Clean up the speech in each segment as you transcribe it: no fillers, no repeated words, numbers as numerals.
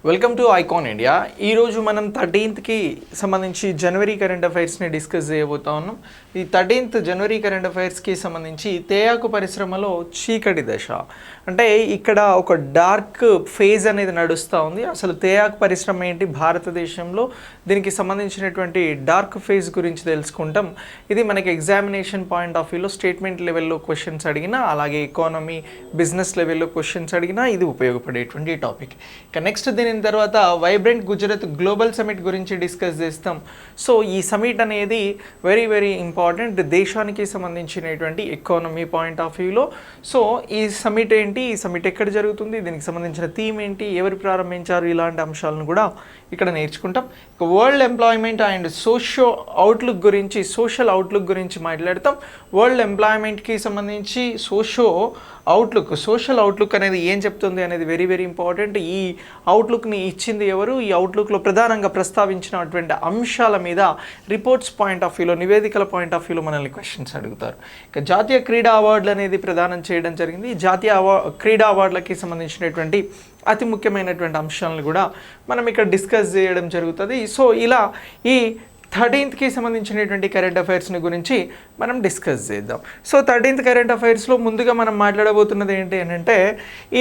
Welcome to icon India. ఈరోజు మనం 13th సంబంధించి జనవరి కరెంట్ అఫైర్స్ని డిస్కస్ చేయబోతా ఉన్నాం. ఈ 13th జనవరి కరెంట్ అఫైర్స్కి సంబంధించి తేయాకు పరిశ్రమలో చీకటి దశ అంటే ఇక్కడ ఒక డార్క్ ఫేజ్ అనేది నడుస్తూ ఉంది. అసలు తేయాకు పరిశ్రమ ఏంటి భారతదేశంలో, దీనికి సంబంధించినటువంటి డార్క్ ఫేజ్ గురించి తెలుసుకుంటాం. ఇది మనకి ఎగ్జామినేషన్ పాయింట్ ఆఫ్ వ్యూలో స్టేట్మెంట్ లెవెల్లో క్వశ్చన్స్ అడిగినా, అలాగే ఎకానమీ బిజినెస్ లెవెల్లో క్వశ్చన్స్ అడిగినా ఇది ఉపయోగపడేటువంటి టాపిక్. ఇక నెక్స్ట్ దీని తర్వాత వైబ్రెంట్ గుజరాత్ గ్లోబల్ సమిట్ గురించి డిస్కస్ చేస్తాం. సో ఈ సమిట్ అనేది వెరీ వెరీ ఇంపార్టెంట్ దేశానికి సంబంధించినటువంటి ఎకానమీ పాయింట్ ఆఫ్ వ్యూలో. సో ఈ సమిట్ ఏంటి, ఈ సమిట్ ఎక్కడ జరుగుతుంది, దీనికి సంబంధించిన థీమ్ ఏంటి, ఎవరు ప్రారంభించారు, ఇలాంటి అంశాలను కూడా ఇక్కడ నేర్చుకుంటాం. ఇక world employment and social outlook గురించి మాట్లాడతాం. వరల్డ్ ఎంప్లాయ్మెంట్కి సంబంధించి సోషల్ అవుట్లుక్ అనేది ఏం చెప్తుంది అనేది వెరీ వెరీ ఇంపార్టెంట్. ఈ అవుట్లుక్ని ఇచ్చింది ఎవరు, ఈ అవుట్లుక్లో ప్రధానంగా ప్రస్తావించినటువంటి అంశాల మీద రిపోర్ట్స్ పాయింట్ ఆఫ్ వ్యూలో, నివేదికల పాయింట్ ఆఫ్ వ్యూలో మనల్ని క్వశ్చన్స్ అడుగుతారు. ఇక జాతీయ క్రీడా అవార్డులు అనేది ప్రదానం చేయడం జరిగింది. జాతీయ క్రీడా అవార్డులకి సంబంధించినటువంటి అతి ముఖ్యమైనటువంటి అంశాలను కూడా మనం ఇక్కడ డిస్కస్ చేయడం జరుగుతుంది. సో ఇలా ఈ 13th సంబంధించినటువంటి కరెంట్ అఫైర్స్ని గురించి మనం డిస్కస్ చేద్దాం. సో 13th కరెంట్ అఫైర్స్లో ముందుగా మనం మాట్లాడబోతున్నది ఏంటి అని అంటే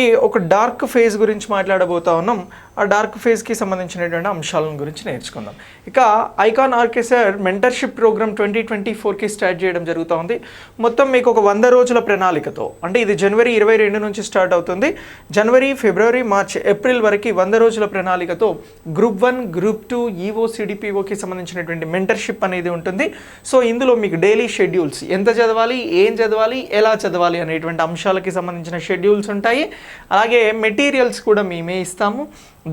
ఈ ఒక డార్క్ ఫేజ్ గురించి మాట్లాడబోతా ఉన్నాం. ఆ డార్క్ ఫేజ్కి సంబంధించినటువంటి అంశాలను గురించి నేర్చుకుందాం. ఇక ఐకాన్ ఆర్కెసర్ మెంటర్షిప్ ప్రోగ్రామ్ 2024కి స్టార్ట్ చేయడం జరుగుతూ ఉంది. మొత్తం మీకు ఒక 100 రోజుల ప్రణాళికతో, అంటే ఇది జనవరి 22 నుంచి స్టార్ట్ అవుతుంది. జనవరి, ఫిబ్రవరి, మార్చ్, ఏప్రిల్ వరకు 100 రోజుల ప్రణాళికతో గ్రూప్ 1, గ్రూప్ 2, ఈఓ, సిడిపిఓకి సంబంధించినటువంటి మెంటర్షిప్ అనేది ఉంటుంది. సో ఇందులో మీకు డైలీ షెడ్యూల్స్, ఎంత చదవాలి, ఏం చదవాలి, ఎలా చదవాలి అనేటువంటి అంశాలకి సంబంధించిన షెడ్యూల్స్ ఉంటాయి. అలాగే మెటీరియల్స్ కూడా మేమే ఇస్తాము.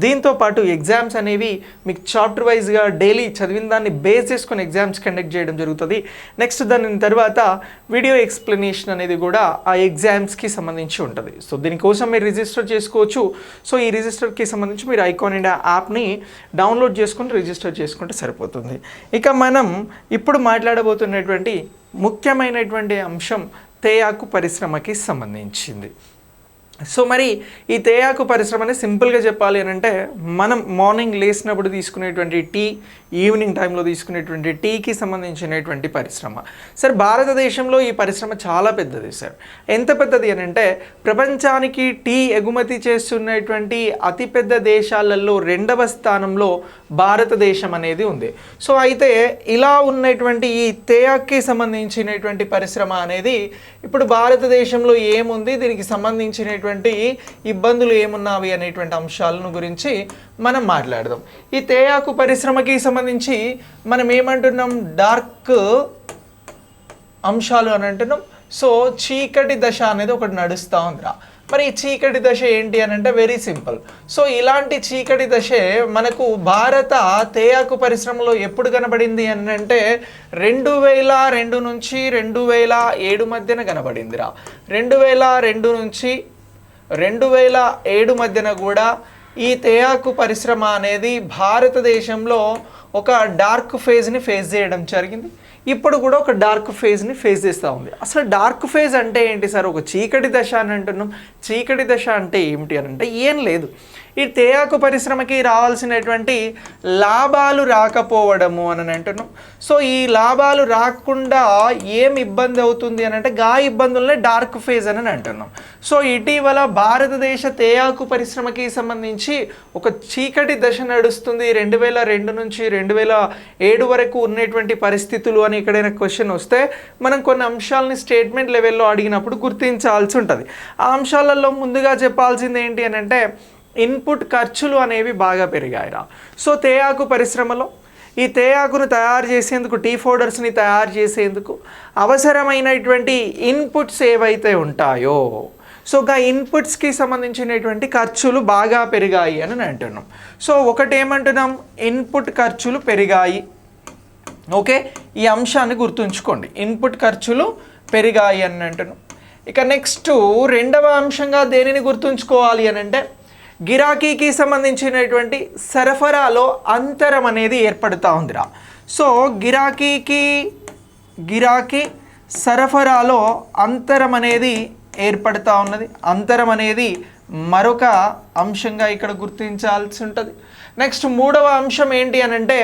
దీంతో పాటు ఎగ్జామ్స్ అనేవి మీకు చాప్టర్ వైజ్గా డైలీ చదివిన దాన్ని బేస్ చేసుకొని ఎగ్జామ్స్ కండక్ట్ చేయడం జరుగుతుంది. నెక్స్ట్ దాని తర్వాత వీడియో ఎక్స్ప్లెనేషన్ అనేది కూడా ఆ ఎగ్జామ్స్కి సంబంధించి ఉంటుంది. సో దీనికోసం మీరు రిజిస్టర్ చేసుకోవచ్చు. సో ఈ రిజిస్టర్కి సంబంధించి మీరు ఐకాన్ ఇండియా యాప్ని డౌన్లోడ్ చేసుకొని రిజిస్టర్ చేసుకుంటే సరిపోతుంది. ఇక మనం ఇప్పుడు మాట్లాడబోతున్నటువంటి ముఖ్యమైనటువంటి అంశం తేయాకు పరిశ్రమకి సంబంధించింది. సో మరి ఈ తేయాకు పరిశ్రమని సింపుల్గా చెప్పాలి అని అంటే మనం మార్నింగ్ లేచినప్పుడు తీసుకునేటువంటి టీ, ఈవినింగ్ టైంలో తీసుకునేటువంటి టీకి సంబంధించినటువంటి పరిశ్రమ. సార్ భారతదేశంలో ఈ పరిశ్రమ చాలా పెద్దది సార్. ఎంత పెద్దది అని అంటే ప్రపంచానికి టీ ఎగుమతి చేస్తున్నటువంటి అతిపెద్ద దేశాలలో 2వ స్థానంలో భారతదేశం అనేది ఉంది. సో అయితే ఇలా ఉన్నటువంటి ఈ తేయాక్కి సంబంధించినటువంటి పరిశ్రమ అనేది ఇప్పుడు భారతదేశంలో ఏముంది, దీనికి సంబంధించినటువంటి ఇబ్బందులు ఏమున్నావి అనేటువంటి అంశాలను గురించి మనం మాట్లాడదాం. ఈ తేయాకు పరిశ్రమకి సంబంధించి మనం ఏమంటున్నాం, డార్క్ అంశాలు అని అంటున్నాం. సో చీకటి దశ అనేది ఒకటి నడుస్తూ ఉందిరా. మరి ఈ చీకటి దశ ఏంటి అని అంటే వెరీ సింపుల్. సో ఇలాంటి చీకటి దశే మనకు భారత తేయాకు పరిశ్రమలో ఎప్పుడు కనబడింది అని అంటే 2002 నుంచి 2007 మధ్యన కనబడిందిరా. 2002 నుంచి 2007 మధ్యన కూడా ఈ తేయాకు పరిశ్రమ అనేది భారతదేశంలో ఒక డార్క్ ఫేజ్ని ఫేస్ చేయడం జరిగింది. ఇప్పుడు కూడా ఒక డార్క్ ఫేజ్ని ఫేస్ చేస్తూ ఉంది. అసలు డార్క్ ఫేజ్ అంటే ఏంటి సార్, ఒక చీకటి దశ అని అంటున్నాం. చీకటి దశ అంటే ఏమిటి అని అంటే ఏం లేదు, ఈ తేయాకు పరిశ్రమకి రావాల్సినటువంటి లాభాలు రాకపోవడము అని అంటున్నాం. సో ఈ లాభాలు రాకుండా ఏం ఇబ్బంది అవుతుంది అని అంటే గా ఇబ్బందులనే డార్క్ ఫేజ్ అని అంటున్నాం. సో ఇటీవల భారతదేశ తేయాకు పరిశ్రమకి సంబంధించి ఒక చీకటి దశ నడుస్తుంది. 2002 నుంచి 2007 వరకు ఉన్నటువంటి పరిస్థితులు అని ఎక్కడైనా క్వశ్చన్ వస్తే మనం కొన్ని అంశాలని స్టేట్మెంట్ లెవెల్లో అడిగినప్పుడు గుర్తించాల్సి ఉంటుంది. ఆ అంశాలలో ముందుగా చెప్పాల్సింది ఏంటి అని అంటే ఇన్పుట్ ఖర్చులు అనేవి బాగా పెరిగాయిరా. సో తేయాకు పరిశ్రమలో ఈ తేయాకును తయారు చేసేందుకు, టీ పౌడర్స్ని తయారు చేసేందుకు అవసరమైనటువంటి ఇన్పుట్స్ ఏవైతే ఉంటాయో, సో ఆ ఇన్పుట్స్కి సంబంధించినటువంటి ఖర్చులు బాగా పెరిగాయి అని అంటున్నాం. సో ఒకటి ఏమంటున్నాం, ఇన్పుట్ ఖర్చులు పెరిగాయి. ఓకే, ఈ అంశాన్ని గుర్తుంచుకోండి, ఇన్పుట్ ఖర్చులు పెరిగాయి అని అంటున్నాం. ఇక నెక్స్ట్ 2వ అంశంగా దేనిని గుర్తుంచుకోవాలి అని అంటే గిరాకీకి సంబంధించినటువంటి సరఫరాలో అంతరం అనేది ఏర్పడుతూ ఉందిరా. సో గిరాకీ సరఫరాలో అంతరం అనేది ఏర్పడుతూ ఉన్నది. అంతరం అనేది మరొక అంశంగా ఇక్కడ గుర్తించాల్సి ఉంటుంది. నెక్స్ట్ మూడవ అంశం ఏంటి అని అంటే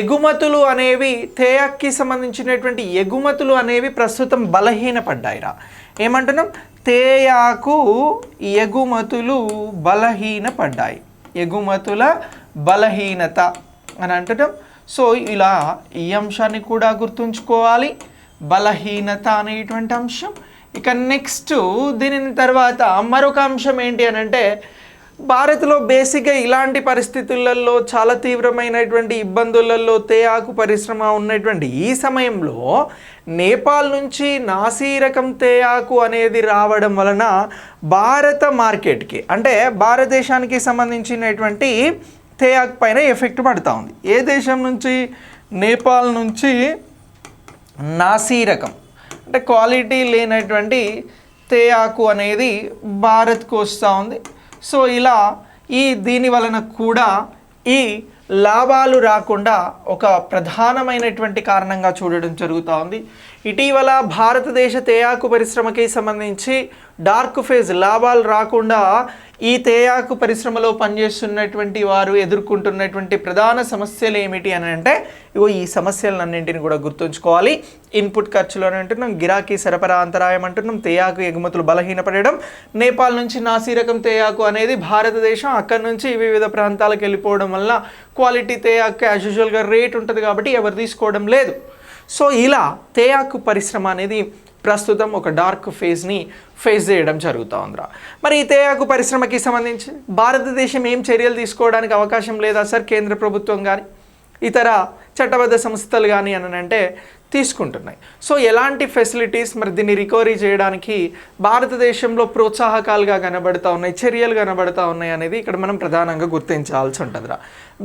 ఎగుమతులు అనేవి తేయాకుకి సంబంధించినటువంటి ఎగుమతులు అనేవి ప్రస్తుతం బలహీనపడ్డాయిరా. ఏమంటున్నాం? తేయాకు ఎగుమతులు బలహీనపడ్డాయి, ఎగుమతుల బలహీనత అని అంటున్నాం. సో ఇలా ఈ అంశాన్ని కూడా గుర్తుంచుకోవాలి, బలహీనత అనేటువంటి అంశం. ఇక నెక్స్ట్ దీని తర్వాత మరొక అంశం ఏంటి అని అంటే భారత్లో బేసిక్గా ఇలాంటి పరిస్థితులలో చాలా తీవ్రమైనటువంటి ఇబ్బందులలో తేయాకు పరిశ్రమ ఉన్నటువంటి ఈ సమయంలో నేపాల్ నుంచి నాసీరకం తేయాకు అనేది రావడం వలన భారత మార్కెట్కి అంటే భారతదేశానికి సంబంధించినటువంటి తేయాకు పైన ఎఫెక్ట్ పడుతూ ఉంది. ఏ దేశం నుంచి? నేపాల్ నుంచి నాసీరకం అంటే క్వాలిటీ లేనటువంటి తేయాకు అనేది భారత్కు వస్తూ ఉంది. సో ఇలా దీని వలన కూడా ఈ లాభాలు రాకుండా ఒక ప్రధానమైనటువంటి కారణంగా చూడడం జరుగుతూ ఉంది. ఇటీవల భారతదేశ తేయాకు పరిశ్రమకి సంబంధించి డార్క్ ఫేజ్ లాభాలు రాకుండా ఈ తేయాకు పరిశ్రమలో పనిచేస్తున్నటువంటి వారు ఎదుర్కొంటున్నటువంటి ప్రధాన సమస్యలు ఏమిటి అని అంటే ఈ సమస్యలన్నింటిని కూడా గుర్తుంచుకోవాలి. ఇన్పుట్ ఖర్చులు అని అంటున్నాం, గిరాకీ సరఫరా అంతరాయం అంటున్నాం, తేయాకు ఎగుమతులు బలహీనపడడం, నేపాల్ నుంచి నాసీరకం తేయాకు అనేది భారతదేశం అక్కడి నుంచి వివిధ ప్రాంతాలకు వెళ్ళిపోవడం వల్ల క్వాలిటీ తేయాకు యాజ్ యూజువల్గా రేట్ ఉంటుంది కాబట్టి ఎవరు తీసుకోవడం లేదు. సో ఇలా తేయాకు పరిశ్రమ అనేది ప్రస్తుతం ఒక డార్క్ ఫేజ్ని ఫేస్ చేయడం జరుగుతూ ఉందిరా. మరి ఈ తేయాకు పరిశ్రమకి సంబంధించి భారతదేశం ఏం చర్యలు తీసుకోవడానికి అవకాశం లేదా సార్? కేంద్ర ప్రభుత్వం కానీ ఇతర చట్టబద్ధ సంస్థలు కానీ అని అంటే తీసుకుంటున్నాయి. సో ఎలాంటి ఫెసిలిటీస్ మరి దీన్ని రికవరీ చేయడానికి భారతదేశంలో ప్రోత్సాహకాలుగా కనబడుతూ ఉన్నాయి, చర్యలు కనబడుతూ ఉన్నాయి అనేది ఇక్కడ మనం ప్రధానంగా గుర్తించాల్సి ఉంటుందిరా.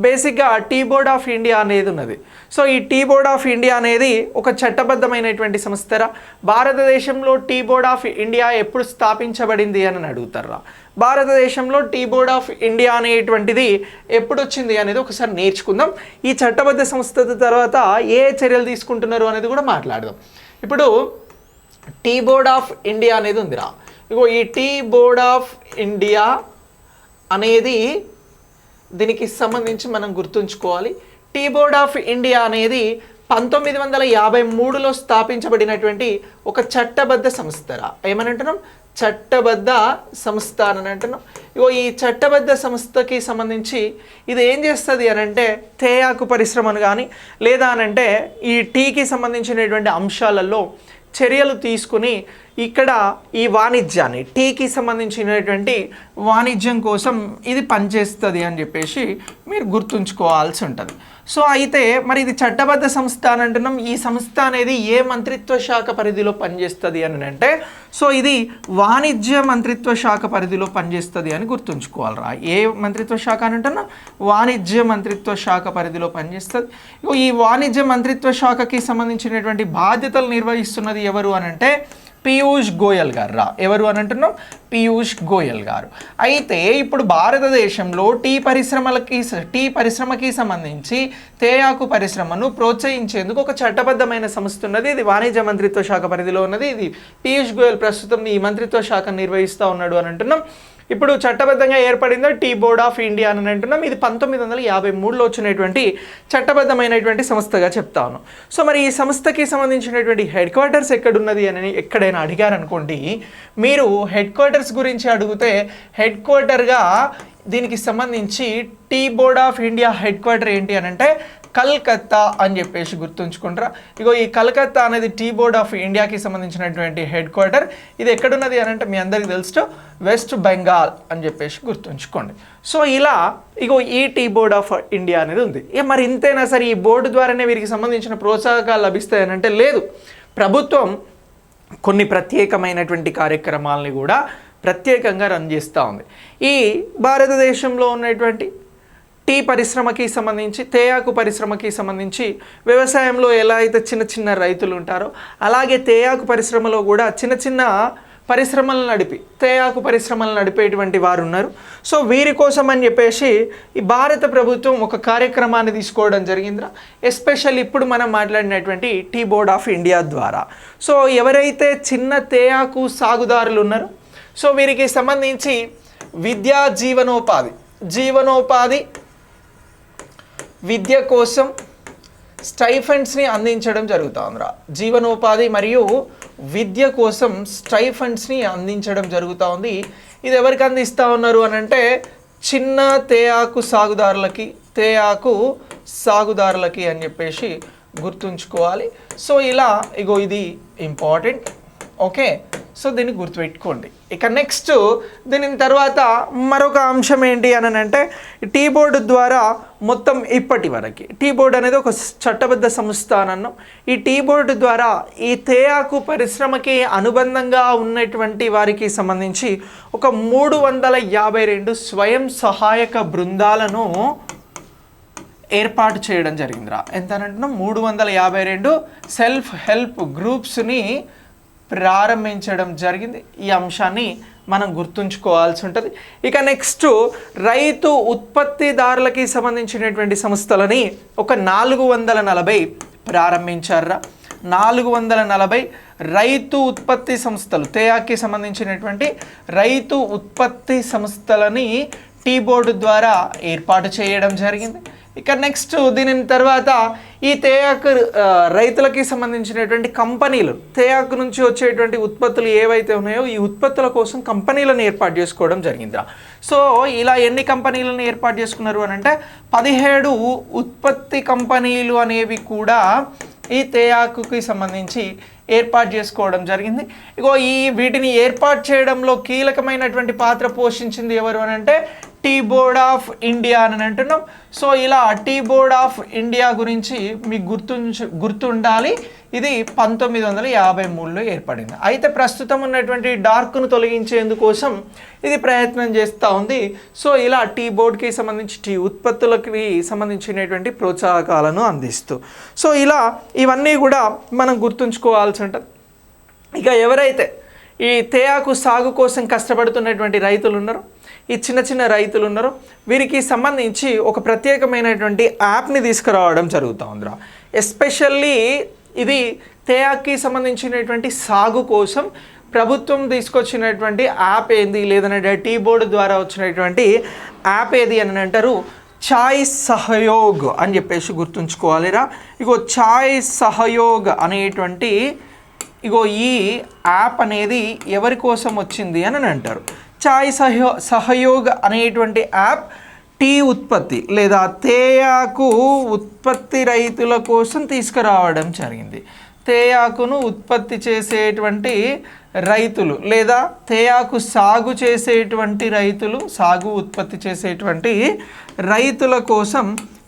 బేసిక్గా టీ బోర్డ్ ఆఫ్ ఇండియా అనేది ఉన్నది. సో ఈ టీ బోర్డ్ ఆఫ్ ఇండియా అనేది ఒక చట్టబద్ధమైనటువంటి సంస్థరా. భారతదేశంలో టీ బోర్డ్ ఆఫ్ ఇండియా ఎప్పుడు స్థాపించబడింది అని అడుగుతారా. భారతదేశంలో టీ బోర్డ్ ఆఫ్ ఇండియా అనేటువంటిది ఎప్పుడు వచ్చింది అనేది ఒకసారి నేర్చుకుందాం. ఈ చట్టబద్ధ సంస్థ తర్వాత ఏ చర్యలు తీసుకుంటున్నారు అనేది కూడా మాట్లాడదాం. ఇప్పుడు టీ బోర్డ్ ఆఫ్ ఇండియా అనేది ఉందిరా. ఈ టీ బోర్డ్ ఆఫ్ ఇండియా అనేది దీనికి సంబంధించి మనం గుర్తుంచుకోవాలి. టీ బోర్డ్ ఆఫ్ ఇండియా అనేది 1953లో స్థాపించబడినటువంటి ఒక చట్టబద్ధ సంస్థరా. ఏమని అంటున్నాం? చట్టబద్ధ సంస్థ అని అంటున్నాం. ఈ చట్టబద్ధ సంస్థకి సంబంధించి ఇది ఏం చేస్తుంది అని అంటే తేయాకు పరిశ్రమను కానీ లేదా అనంటే ఈ టీకి సంబంధించినటువంటి అంశాలలో చర్యలు తీసుకుని ఇక్కడ ఈ వాణిజ్యాన్ని టీకి సంబంధించినటువంటి వాణిజ్యం కోసం ఇది పనిచేస్తుంది అని చెప్పేసి మీరు గుర్తుంచుకోవాల్సి ఉంటుంది. సో అయితే మరి ఇది చట్టబద్ధ సంస్థ అని అంటున్నాం. ఈ సంస్థ అనేది ఏ మంత్రిత్వ శాఖ పరిధిలో పనిచేస్తుంది అని అంటే సో ఇది వాణిజ్య మంత్రిత్వ శాఖ పరిధిలో పనిచేస్తుంది అని గుర్తుంచుకోవాలరా. ఏ మంత్రిత్వ శాఖ అని అంటున్నా? వాణిజ్య మంత్రిత్వ శాఖ పరిధిలో పనిచేస్తుంది. ఈ వాణిజ్య మంత్రిత్వ శాఖకి సంబంధించినటువంటి బాధ్యతలు నిర్వహిస్తున్నది ఎవరు అని అంటే పీయూష్ గోయల్ గారు రా. ఎవరు అని అంటున్నాం? పీయూష్ గోయల్ గారు. అయితే ఇప్పుడు భారతదేశంలో టీ పరిశ్రమకి సంబంధించి తేయాకు పరిశ్రమను ప్రోత్సహించేందుకు ఒక చట్టబద్ధమైన సంస్థ ఉన్నది. ఇది వాణిజ్య మంత్రిత్వ శాఖ పరిధిలో ఉన్నది. ఇది పీయూష్ గోయల్ ప్రస్తుతం ఈ మంత్రిత్వ శాఖను నిర్వహిస్తూ ఉన్నాడు అని అంటున్నాం. ఇప్పుడు చట్టబద్ధంగా ఏర్పడిందో టీ బోర్డ్ ఆఫ్ ఇండియా అని అంటున్నాం. ఇది 1953లో వచ్చినటువంటి చట్టబద్ధమైనటువంటి సంస్థగా చెప్తా ఉన్నాం. సో మరి ఈ సంస్థకి సంబంధించినటువంటి హెడ్ క్వార్టర్స్ ఎక్కడున్నది అని ఎక్కడైనా అడిగారనుకోండి, మీరు హెడ్ క్వార్టర్స్ గురించి అడిగితే హెడ్ క్వార్టర్గా దీనికి సంబంధించి tea board of India head quarter ఏంటి అని అంటే కల్కత్తా అని చెప్పేసి గుర్తుంచుకుంటారా. ఈ కల్కత్తా అనేది టీ బోర్డ్ ఆఫ్ ఇండియాకి సంబంధించినటువంటి హెడ్ క్వార్టర్. ఇది ఎక్కడున్నది అని అంటే మీ అందరికీ తెలుసు, వెస్ట్ బెంగాల్ అని చెప్పేసి గుర్తుంచుకోండి. సో ఇలా ఈ టీ బోర్డ్ ఆఫ్ ఇండియా అనేది ఉంది. మరి ఇంతైనా సరే ఈ బోర్డు ద్వారానే వీరికి సంబంధించిన ప్రోత్సాహకాలు లభిస్తాయని అంటే లేదు. ప్రభుత్వం కొన్ని ప్రత్యేకమైనటువంటి కార్యక్రమాలని కూడా ప్రత్యేకంగా రన్ చేస్తూ ఉంది. ఈ భారతదేశంలో ఉన్నటువంటి టీ పరిశ్రమకి సంబంధించి తేయాకు పరిశ్రమకి సంబంధించి వ్యవసాయంలో ఎలా అయితే చిన్న చిన్న రైతులు ఉంటారో అలాగే తేయాకు పరిశ్రమలో కూడా చిన్న చిన్న తేయాకు పరిశ్రమలను నడిపేటువంటి వారు ఉన్నారు. సో వీరి కోసం అని చెప్పేసి ఈ భారత ప్రభుత్వం ఒక కార్యక్రమాన్ని తీసుకోవడం జరిగిందిరా. ఎస్పెషల్ ఇప్పుడు మనం మాట్లాడినటువంటి టీ బోర్డ్ ఆఫ్ ఇండియా ద్వారా. సో ఎవరైతే చిన్న తేయాకు సాగుదారులు ఉన్నారో సో వీరికి సంబంధించి విద్యా జీవనోపాధి విద్య కోసం స్టైఫండ్స్ని అందించడం జరుగుతుందిరా. జీవనోపాధి మరియు విద్య కోసం స్టైఫండ్స్ని అందించడం జరుగుతూ ఉంది. ఇది ఎవరికి అందిస్తూ ఉన్నారు అని అంటే చిన్న తేయాకు సాగుదారులకి అని చెప్పేసి గుర్తుంచుకోవాలి. సో ఇలా ఇగో ఇది ఇంపార్టెంట్. ఓకే, సో దీన్ని గుర్తుపెట్టుకోండి. ఇక నెక్స్ట్ దీని తర్వాత మరొక అంశం ఏంటి అని అంటే టీ బోర్డు ద్వారా మొత్తం ఇప్పటి వరకు టీ బోర్డు అనేది ఒక చట్టబద్ధ సంస్థ అని అన్నాం. ఈ టీ బోర్డు ద్వారా ఈ తేయాకు పరిశ్రమకి అనుబంధంగా ఉన్నటువంటి వారికి సంబంధించి ఒక 352 స్వయం సహాయక బృందాలను ఏర్పాటు చేయడం జరిగిందిరా. ఎంత అంటున్నాం? 352 సెల్ఫ్ హెల్ప్ గ్రూప్స్ని ప్రారంభించడం జరిగింది. ఈ అంశాన్ని మనం గుర్తుంచుకోవాల్సి ఉంటుంది. ఇక నెక్స్ట్ రైతు ఉత్పత్తిదారులకి సంబంధించినటువంటి సంస్థలని ఒక 440 ప్రారంభించారా. 440 రైతు ఉత్పత్తి సంస్థలు, తేయాకి సంబంధించినటువంటి రైతు ఉత్పత్తి సంస్థలని టీ బోర్డు ద్వారా ఏర్పాటు చేయడం జరిగింది. ఇక నెక్స్ట్ దీని తర్వాత ఈ తేయాకు రైతులకి సంబంధించినటువంటి కంపెనీలు, తేయాకు నుంచి వచ్చేటువంటి ఉత్పత్తులు ఏవైతే ఉన్నాయో ఈ ఉత్పత్తుల కోసం కంపెనీలను ఏర్పాటు చేసుకోవడం జరిగిందిరా. సో ఇలా ఎన్ని కంపెనీలను ఏర్పాటు చేసుకున్నారు అని అంటే 17 ఉత్పత్తి కంపెనీలు అనేవి కూడా ఈ తేయాకుకి సంబంధించి ఏర్పాటు చేసుకోవడం జరిగింది. ఇగో వీటిని ఏర్పాటు చేయడంలో కీలకమైనటువంటి పాత్ర పోషించింది ఎవరు అని అంటే టీ బోర్డ్ ఆఫ్ ఇండియా అని అంటున్నాం. సో ఇలా టీ బోర్డ్ ఆఫ్ ఇండియా గురించి మీకు గుర్తుండాలి. ఇది 1953లో ఏర్పడింది. అయితే ప్రస్తుతం ఉన్నటువంటి డార్క్ను తొలగించేందుకోసం ఇది ప్రయత్నం చేస్తూ ఉంది. సో ఇలా టీ బోర్డ్కి సంబంధించి టీ ఉత్పత్తులకి సంబంధించినటువంటి ప్రోత్సాహకాలను అందిస్తూ సో ఇలా ఇవన్నీ కూడా మనం గుర్తుంచుకోవాల్సి ఉంటుంది. ఇక ఎవరైతే ఈ తేయాకు సాగు కోసం కష్టపడుతున్నటువంటి రైతులు ఉన్నారో, ఈ చిన్న చిన్న రైతులు ఉన్నారో వీరికి సంబంధించి ఒక ప్రత్యేకమైనటువంటి యాప్ని తీసుకురావడం జరుగుతూ ఉందిరా. ఎస్పెషల్లీ ఇది తేయాకి సంబంధించినటువంటి సాగు కోసం ప్రభుత్వం తీసుకొచ్చినటువంటి యాప్ ఏంది, లేదంటే టీ బోర్డు ద్వారా వచ్చినటువంటి యాప్ ఏది అని అంటారు చాయ్ సహయోగ్ అని చెప్పేసి గుర్తుంచుకోవాలిరా. ఇగో చాయ్ సహయోగ్ అనేటువంటి ఈ యాప్ అనేది ఎవరి కోసం వచ్చింది అని అంటారు. చాయ్ సహయోగ్ అనేటువంటి యాప్ టీ ఉత్పత్తి లేదా తేయాకు ఉత్పత్తి రైతుల కోసం తీసుకురావడం జరిగింది. తేయాకును ఉత్పత్తి చేసేటువంటి రైతులు లేదా తేయాకు సాగు చేసేటువంటి రైతులు, సాగు ఉత్పత్తి చేసేటువంటి రైతుల కోసం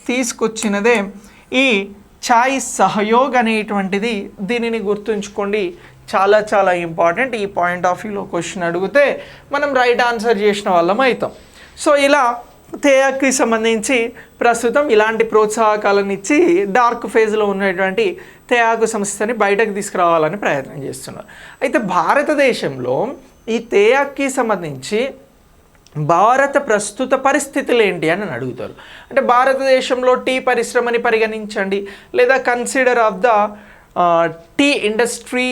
తీసుకొచ్చినదే ఈ చాయ్ సహయోగ్ అనేటువంటిది. దీనిని గుర్తుంచుకోండి, చాలా చాలా ఇంపార్టెంట్. ఈ పాయింట్ ఆఫ్ వ్యూలో క్వశ్చన్ అడిగితే మనం రైట్ ఆన్సర్ చేసిన వాళ్ళం అవుతాం. సో ఇలా తేయాకి సంబంధించి ప్రస్తుతం ఇలాంటి ప్రోత్సాహకాలను ఇచ్చి డార్క్ ఫేజ్లో ఉన్నటువంటి తేయాకు సంస్థని బయటకు తీసుకురావాలని ప్రయత్నం చేస్తున్నారు. అయితే భారతదేశంలో ఈ తేయాకి సంబంధించి భారత ప్రస్తుత పరిస్థితులు ఏంటి అని అడుగుతారు. అంటే భారతదేశంలో టీ పరిశ్రమని పరిగణించండి, లేదా consider of the tea industry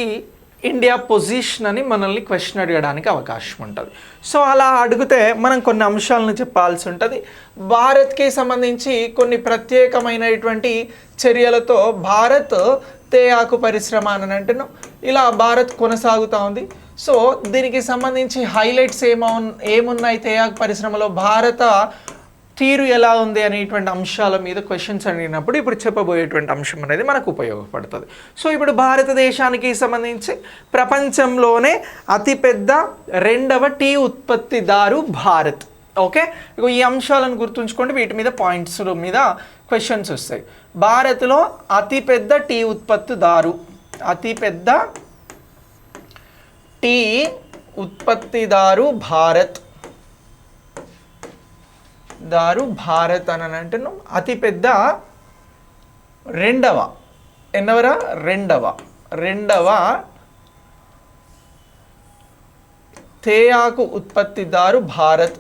India position అని మనల్ని క్వశ్చన్ అడగడానికి అవకాశం ఉంటుంది. సో అలా అడిగితే మనం కొన్ని అంశాలను చెప్పాల్సి ఉంటుంది. భారత్కి సంబంధించి కొన్ని ప్రత్యేకమైనటువంటి చర్యలతో భారత్ తేయాకు పరిశ్రమ అని అంటున్నాం. ఇలా భారత్ కొనసాగుతూ ఉంది. సో దీనికి సంబంధించి హైలైట్స్ ఏమున్నాయి తేయాకు పరిశ్రమలో, భారత తీరు ఎలా ఉంది అనేటువంటి అంశాల మీద క్వశ్చన్స్ అడిగినప్పుడు ఇప్పుడు చెప్పబోయేటువంటి అంశం అనేది మనకు ఉపయోగపడుతుంది. సో ఇప్పుడు భారతదేశానికి సంబంధించి ప్రపంచంలోనే అతిపెద్ద 2వ టీ ఉత్పత్తిదారు భారత్. ఓకే, ఈ అంశాలను గుర్తుంచుకోండి, వీటి మీద పాయింట్స్ మీద క్వశ్చన్స్ వస్తాయి. భారత్లో అతిపెద్ద టీ ఉత్పత్తిదారు, అతిపెద్ద టీ ఉత్పత్తిదారు భారత్ అని అంటున్నాం. అతిపెద్ద రెండవ తేయాకు ఉత్పత్తిదారు భారత్.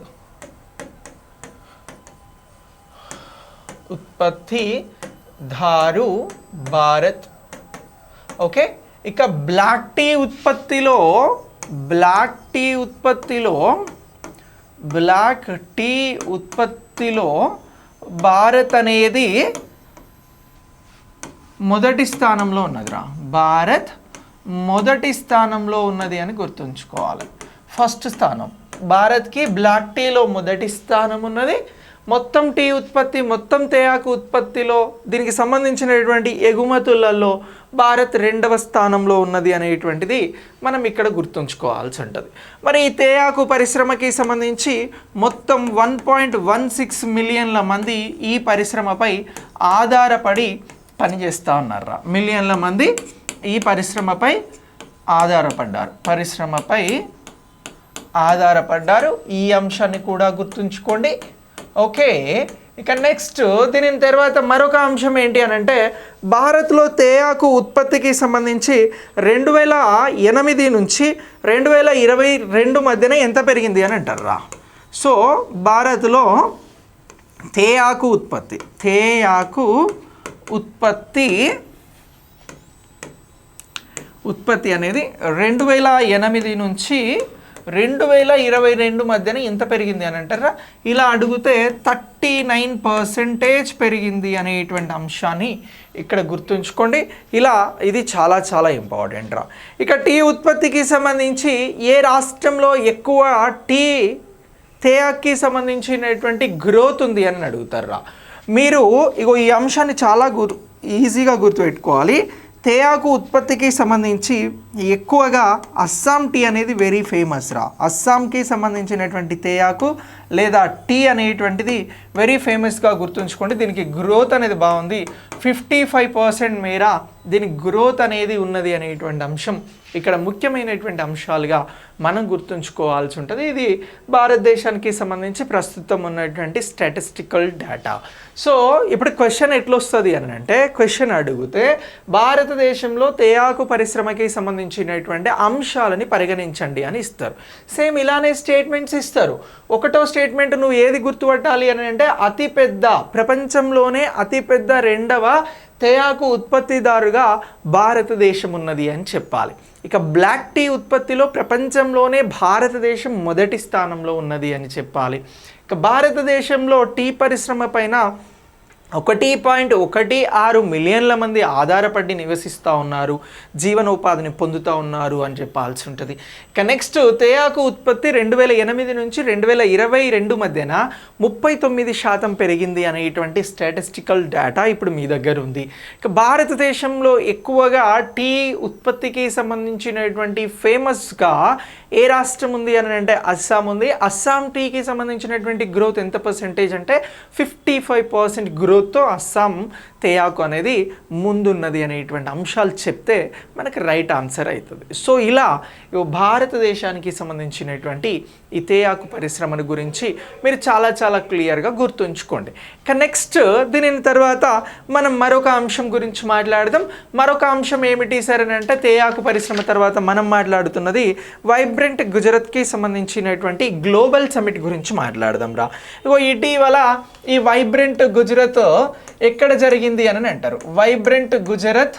ఓకే, ఇక బ్లాక్ టీ ఉత్పత్తిలో బ్లాక్ టీ ఉత్పత్తిలో భారత్ అనేది మొదటి స్థానంలో ఉన్నదిరా. భారత్ మొదటి స్థానంలో ఉన్నది అని గుర్తుంచుకోవాలి. ఫస్ట్ స్థానం భారత్కి బ్లాక్ టీలో మొదటి స్థానం ఉన్నది. మొత్తం టీ ఉత్పత్తి, మొత్తం తేయాకు ఉత్పత్తిలో దీనికి సంబంధించినటువంటి ఎగుమతులలో భారత్ రెండవ స్థానంలో ఉన్నది అనేటువంటిది మనం ఇక్కడ గుర్తుంచుకోవాల్సి ఉంటుంది. మరి ఈ తేయాకు పరిశ్రమకి సంబంధించి మొత్తం 1.16 మిలియన్ల మంది ఈ పరిశ్రమపై ఆధారపడి పనిచేస్తూ ఉన్నారా. మిలియన్ల మంది ఈ పరిశ్రమపై ఆధారపడ్డారు. ఈ అంశాన్ని కూడా గుర్తుంచుకోండి. ఓకే, ఇక నెక్స్ట్ దీని తర్వాత మరొక అంశం ఏంటి అని అంటే, భారత్లో తేయాకు ఉత్పత్తికి సంబంధించి 2008 నుంచి 2022 మధ్యన ఎంత పెరిగింది అని అంటారా. సో భారత్లో తేయాకు ఉత్పత్తి అనేది 2008 నుంచి 2022 మధ్యన ఎంత పెరిగింది అని అంటారా. ఇలా అడిగితే 39% పెరిగింది అనేటువంటి అంశాన్ని ఇక్కడ గుర్తుంచుకోండి. ఇది చాలా చాలా ఇంపార్టెంట్ రా. ఇక టీ ఉత్పత్తికి సంబంధించి ఏ రాష్ట్రంలో ఎక్కువ తేయాకుకి సంబంధించినటువంటి గ్రోత్ ఉంది అని అడుగుతారా. మీరు ఈ అంశాన్ని చాలా ఈజీగా గుర్తుపెట్టుకోవాలి. తేయాకు ఉత్పత్తికి సంబంధించి ఎక్కువగా అస్సాం టీ అనేది వెరీ ఫేమస్ రా. అస్సాంకి సంబంధించినటువంటి తేయాకు లేదా టీ అనేటువంటిది వెరీ ఫేమస్గా గుర్తుంచుకోండి. దీనికి గ్రోత్ అనేది బాగుంది. 55% మేర దీనికి గ్రోత్ అనేది ఉన్నది అనేటువంటి అంశం ఇక్కడ ముఖ్యమైనటువంటి అంశాలుగా మనం గుర్తుంచుకోవాల్సి ఉంటుంది. ఇది భారతదేశానికి సంబంధించి ప్రస్తుతం ఉన్నటువంటి స్టాటిస్టికల్ డేటా. సో ఇప్పుడు క్వశ్చన్ ఎట్లొస్తుంది అని అంటే, క్వశ్చన్ అడిగితే భారతదేశంలో తేయాకు పరిశ్రమకి సంబంధించినటువంటి అంశాలని పరిగణించండి అని ఇస్తారు. సేమ్ ఇలానే స్టేట్మెంట్స్ ఇస్తారు. ఒకటో స్టేట్మెంట్ నువ్వు ఏది గుర్తుపట్టాలి అని అంటే, ప్రపంచంలోనే అతిపెద్ద రెండవ తేయాకు ఉత్పత్తిదారుగా భారతదేశం ఉన్నది అని చెప్పాలి. ఇక బ్లాక్ టీ ఉత్పత్తిలో ప్రపంచంలోనే భారతదేశం మొదటి స్థానంలో ఉన్నది అని చెప్పాలి. ఇక భారతదేశంలో టీ పరిశ్రమ పైన 1.16 మిలియన్ల మంది ఆధారపడి నివసిస్తూ ఉన్నారు, జీవనోపాధిని పొందుతూ ఉన్నారు అని చెప్పాల్సి ఉంటుంది. ఇక నెక్స్ట్ తేయాకు ఉత్పత్తి 2008 నుంచి 2022 మధ్యన 39% పెరిగింది అనేటువంటి స్టాటిస్టికల్ డేటా ఇప్పుడు మీ దగ్గర ఉంది. ఇక భారతదేశంలో ఎక్కువగా టీ ఉత్పత్తికి సంబంధించినటువంటి ఫేమస్గా ఏ రాష్ట్రం ఉంది అని అంటే అస్సాం ఉంది. అస్సాం టీకి సంబంధించినటువంటి గ్రోత్ ఎంత పర్సెంటేజ్ అంటే 55% గ్రోత్తో అస్సాం తేయాకు అనేది ముందున్నది అనేటువంటి అంశాలు చెప్తే మనకి రైట్ ఆన్సర్ అవుతుంది. సో ఇలా భారతదేశానికి సంబంధించినటువంటి ఈ తేయాకు పరిశ్రమను గురించి మీరు చాలా చాలా క్లియర్గా గుర్తుంచుకోండి. ఇక నెక్స్ట్ దీని తర్వాత మనం మరొక అంశం గురించి మాట్లాడదాం. మరొక అంశం ఏమిటి సార్ అని అంటే, తేయాకు పరిశ్రమ తర్వాత మనం మాట్లాడుతున్నది వైబ్రెంట్ గుజరాత్కి సంబంధించినటువంటి గ్లోబల్ సమిట్ గురించి మాట్లాడదాం రా. ఇటీవల ఈ వైబ్రెంట్ గుజరాత్ ఎక్కడ జరిగింది అని అంటారు. వైబ్రెంట్ గుజరాత్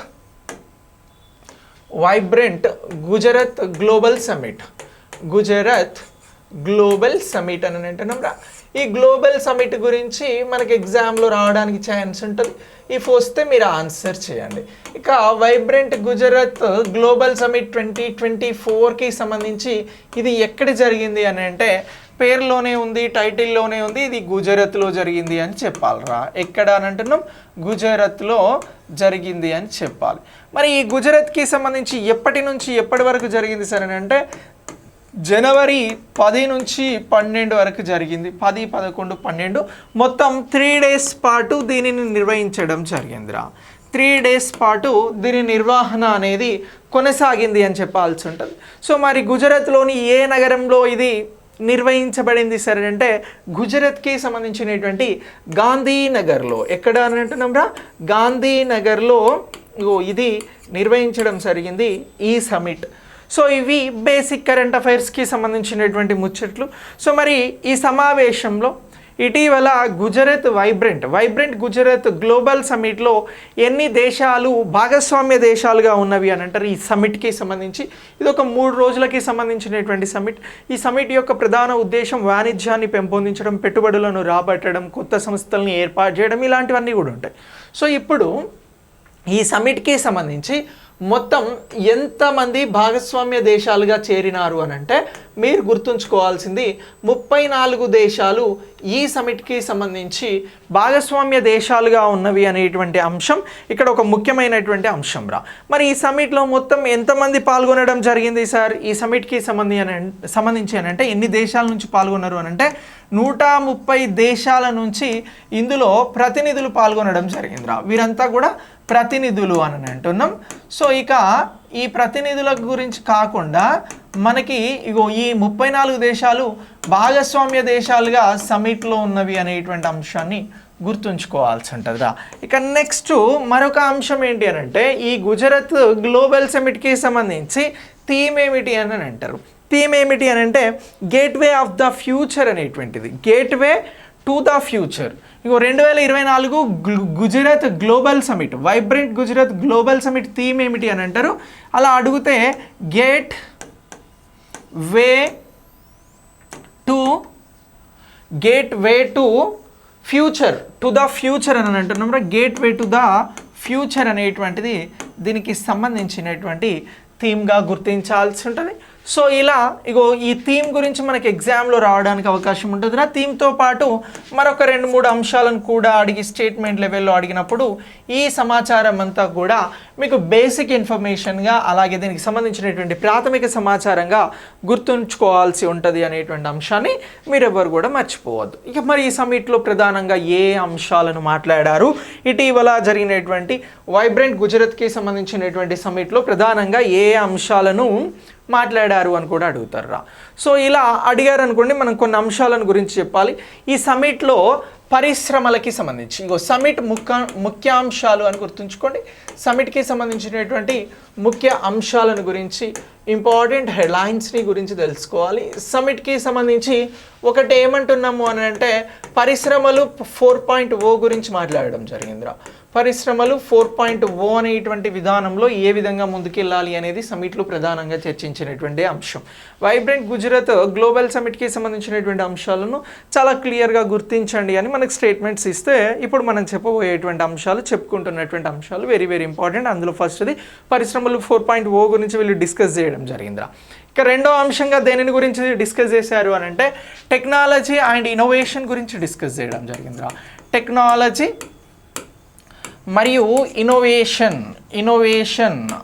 గ్లోబల్ సమిట్ అని అంటున్నాం రా. ఈ గ్లోబల్ సమిట్ గురించి మనకి ఎగ్జామ్లో రావడానికి ఛాన్స్ ఉంటుంది. ఇఫ్ వస్తే మీరు ఆన్సర్ చేయండి. ఇక వైబ్రెంట్ గుజరాత్ గ్లోబల్ సమిట్ 2024కి సంబంధించి ఇది ఎక్కడ జరిగింది అని అంటే, పేరులోనే ఉంది, టైటిల్లోనే ఉంది, ఇది గుజరాత్లో జరిగింది అని చెప్పాలిరా. ఎక్కడ అని అంటున్నాం, గుజరాత్లో జరిగింది అని చెప్పాలి. మరి ఈ గుజరాత్కి సంబంధించి ఎప్పటి నుంచి ఎప్పటి వరకు జరిగింది సార్ అని అంటే, జనవరి 10 నుంచి 12 వరకు జరిగింది. 10, 11, 12 మొత్తం 3 days పాటు దీనిని నిర్వహించడం జరిగిందిరా. 3 days పాటు దీని నిర్వహణ అనేది కొనసాగింది అని చెప్పాల్సి ఉంటుంది. సో మరి గుజరాత్లోని ఏ నగరంలో ఇది నిర్వహించబడింది సరే అంటే, గుజరాత్కి సంబంధించినటువంటి గాంధీనగర్లో. ఎక్కడ అని అంటున్నాం రా, గాంధీనగర్లో ఇది నిర్వహించడం జరిగింది ఈ సమిట్. సో ఇవి బేసిక్ కరెంట్ అఫైర్స్కి సంబంధించినటువంటి ముచ్చట్లు. సో మరి ఈ సమావేశంలో ఇటీవల వైబ్రెంట్ గుజరాత్ గ్లోబల్ సమిట్లో ఎన్ని దేశాలు భాగస్వామ్య దేశాలుగా ఉన్నవి అని అంటారు ఈ సమిట్కి సంబంధించి. ఇది ఒక 3 రోజులకి సంబంధించినటువంటి సమిట్. ఈ సమిట్ యొక్క ప్రధాన ఉద్దేశం వాణిజ్యాన్ని పెంపొందించడం, పెట్టుబడులను రాబట్టడం, కొత్త సంస్థలను ఏర్పాటు చేయడం, ఇలాంటివన్నీ కూడా ఉంటాయి. సో ఇప్పుడు ఈ సమిట్కి సంబంధించి మొత్తం ఎంతమంది భాగస్వామ్య దేశాలుగా చేరినారు అని అంటే మీరు గుర్తుంచుకోవాల్సింది 34 దేశాలు ఈ సమిట్కి సంబంధించి భాగస్వామ్య దేశాలుగా ఉన్నవి అనేటువంటి అంశం ఇక్కడ ఒక ముఖ్యమైనటువంటి అంశం రా. మరి ఈ సమిట్లో మొత్తం ఎంతమంది పాల్గొనడం జరిగింది సార్ ఈ సమిట్కి సంబంధించి అని అంటే ఎన్ని దేశాల నుంచి పాల్గొన్నారు అని అంటే 130 దేశాల నుంచి ఇందులో ప్రతినిధులు పాల్గొనడం జరిగిందిరా. వీరంతా కూడా ప్రతినిధులు అని అంటున్నాం. సో ఇక ఈ ప్రతినిధుల గురించి కాకుండా మనకి ఇగో ఈ 34 దేశాలు భాగస్వామ్య దేశాలుగా సమిట్లో ఉన్నవి అనేటువంటి అంశాన్ని గుర్తుంచుకోవాల్సి ఉంటుందిరా. ఇక నెక్స్ట్ మరొక అంశం ఏంటి అని అంటే ఈ గుజరాత్ గ్లోబల్ సమిట్కి సంబంధించి థీమ్ ఏమిటి అని అంటారు. థీమ్ ఏమిటి అని అంటే గేట్వే ఆఫ్ ద ఫ్యూచర్ అనేటువంటిది. Gateway to the future. Ego 2024 Gujarat global summit, vibrant Gujarat global summit theme ఏమిటి అని అంటారు. అలా అడిగితే gate way to future, to the future అని అంటున్నాం. Gate way to the future అనేటువంటిది దీనికి సంబంధించినటువంటి థీమ్గా గుర్తించాల్సి ఉంటుంది. సో ఇలా ఇగో ఈ థీమ్ గురించి మనకి ఎగ్జామ్లో రావడానికి అవకాశం ఉంటుంది. ఆ థీమ్తో పాటు మరొక 2-3 అంశాలను కూడా అడిగి స్టేట్మెంట్ లెవెల్లో అడిగినప్పుడు ఈ సమాచారం అంతా కూడా మీకు బేసిక్ ఇన్ఫర్మేషన్గా అలాగే దీనికి సంబంధించినటువంటి ప్రాథమిక సమాచారంగా గుర్తుంచుకోవాల్సి ఉంటుంది అనేటువంటి అంశాన్ని మీరెవ్వరు కూడా మర్చిపోవద్దు. ఇక మరి ఈ సమిట్లో ప్రధానంగా ఏ అంశాలను మాట్లాడారు, ఇటీవల జరిగినటువంటి వైబ్రెంట్ గుజరాత్కి సంబంధించినటువంటి సమిట్లో ప్రధానంగా ఏ అంశాలను మాట్లాడారు అని కూడా అడుగుతారు. సో ఇలా అడిగారు అనుకోండి, మనం కొన్ని అంశాలను గురించి చెప్పాలి. ఈ సమిట్లో పరిశ్రమలకి సంబంధించి ఇగో సమిట్ ముఖ్యాంశాలు అని గుర్తుంచుకోండి. సమిట్కి సంబంధించినటువంటి ముఖ్య అంశాలను గురించి, ఇంపార్టెంట్ హెడ్లైన్స్ని గురించి తెలుసుకోవాలి. సమిట్కి సంబంధించి ఒకటి ఏమంటున్నాము అని అంటే పరిశ్రమలు 4.0 గురించి మాట్లాడడం జరిగిందిరా. పరిశ్రమలు 4.0 అనేటువంటి విధానంలో ఏ విధంగా ముందుకెళ్ళాలి అనేది సమిట్లో ప్రధానంగా చర్చించినటువంటి అంశం. వైబ్రెంట్ గుజరాత్ గ్లోబల్ సమిట్కి సంబంధించినటువంటి అంశాలను చాలా క్లియర్గా గుర్తించండి అని మనకు స్టేట్మెంట్స్ ఇస్తే ఇప్పుడు మనం చెప్పబోయేటువంటి అంశాలు, చెప్పుకుంటున్నటువంటి అంశాలు వెరీ వెరీ ఇంపార్టెంట్. అందులో ఫస్ట్ది పరిశ్రమలు 4.0 గురించి వీళ్ళు డిస్కస్ చేయడం జరిగిందిరా. ఇక రెండో అంశంగా దేనిని గురించి డిస్కస్ చేశారు అని అంటే టెక్నాలజీ అండ్ ఇన్నోవేషన్ గురించి డిస్కస్ చేయడం జరిగిందిరా. టెక్నాలజీ మరియు ఇన్నోవేషన్